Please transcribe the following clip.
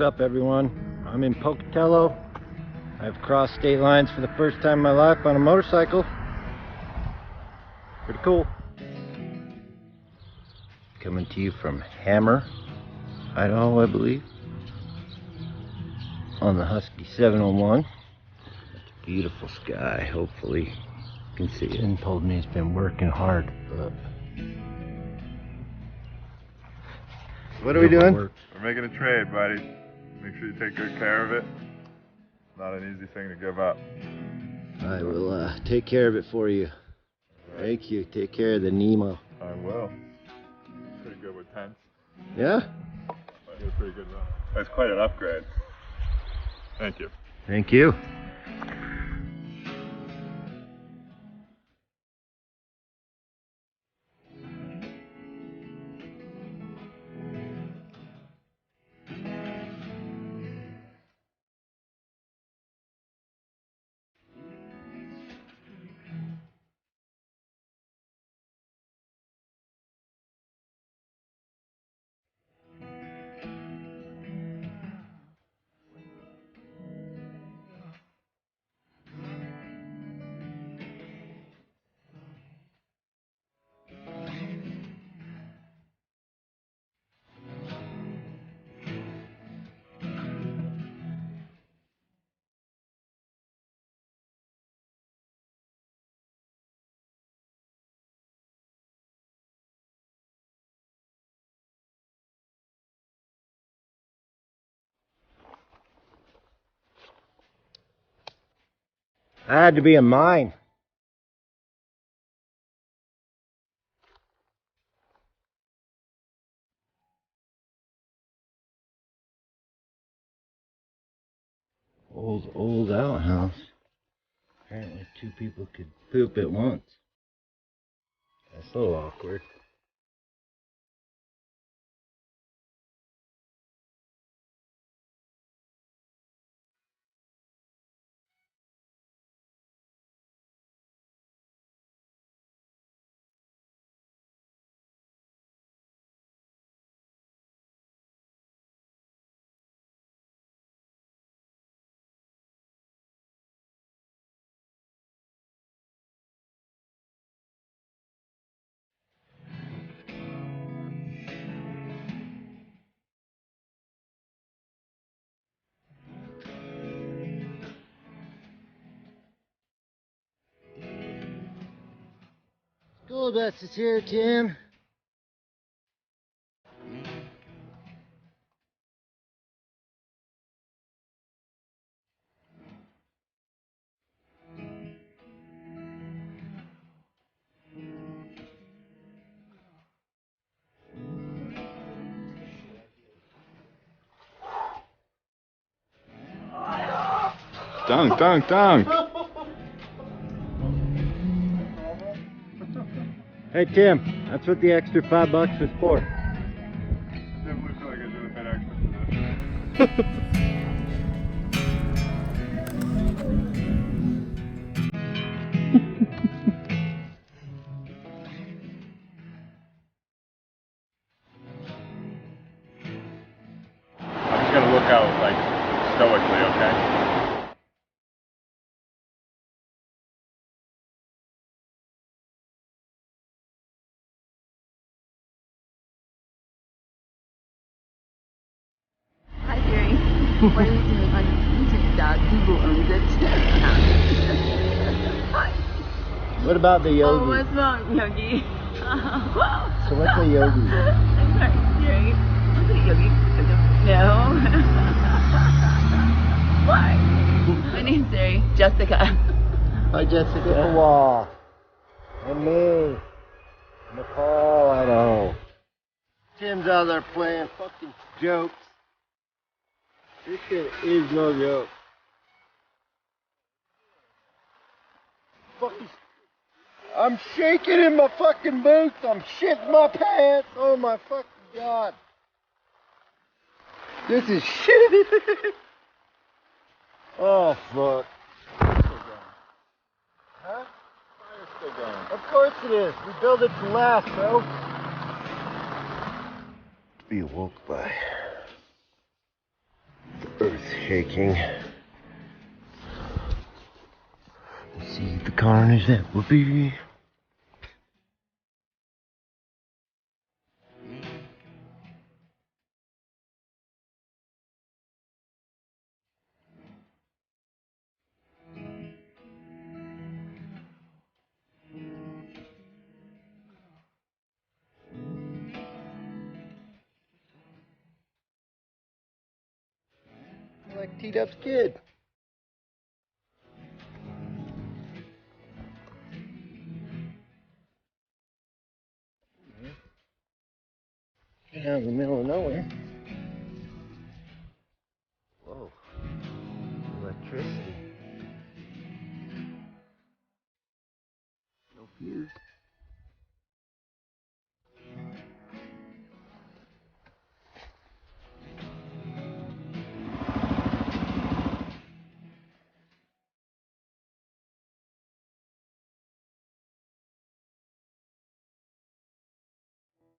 What's up, everyone? I'm in Pocatello. I've crossed state lines for the first time in my life on a motorcycle. Pretty cool. Coming to you from Hammer, Idaho, I believe, on the Husky 701. It's a beautiful sky. Hopefully you can see it. And told me he's been working hard. What are we doing? We're making a trade, buddy. Make sure you take good care of it. Not an easy thing to give up. I will take care of it for you. Thank you. Take care of the Nemo. I will. Pretty good with tents. Yeah? I did a pretty good run. That's quite an upgrade. Thank you. Thank you. I had to be a mine. Old outhouse. Apparently 2 people could poop at once. That's a little awkward. School bus is here, Tim. Dunk, dunk, dunk. Hey, Tim, that's what the extra $5 was for. Tim looks like I did a bit extra for this. I'm just gonna look out like stoically, okay? Hi, Gary. What are we doing on YouTube? Dog Google owns it. What about the yogi? Oh, what's wrong, Yogi? So what's a yogi? I'm sorry, Gary. Look at Yogi. No. Why? My name's Gary. Jessica. Hi, Jessica. Wow. And me. Nicole, Idaho. Tim's out there playing fucking jokes. This shit is no joke. Fucking, I'm shaking in my fucking boots. I'm shitting my pants. Oh my fucking god. This is shit. Oh fuck. Fire's still going. Huh? Fire's still going. Of course it is. We build it to last, bro. Be awoke by earth shaking. Let's see the carnage that will be. Like T-Dub's kid. Get out in the middle of nowhere. Whoa. Electricity. No fuse.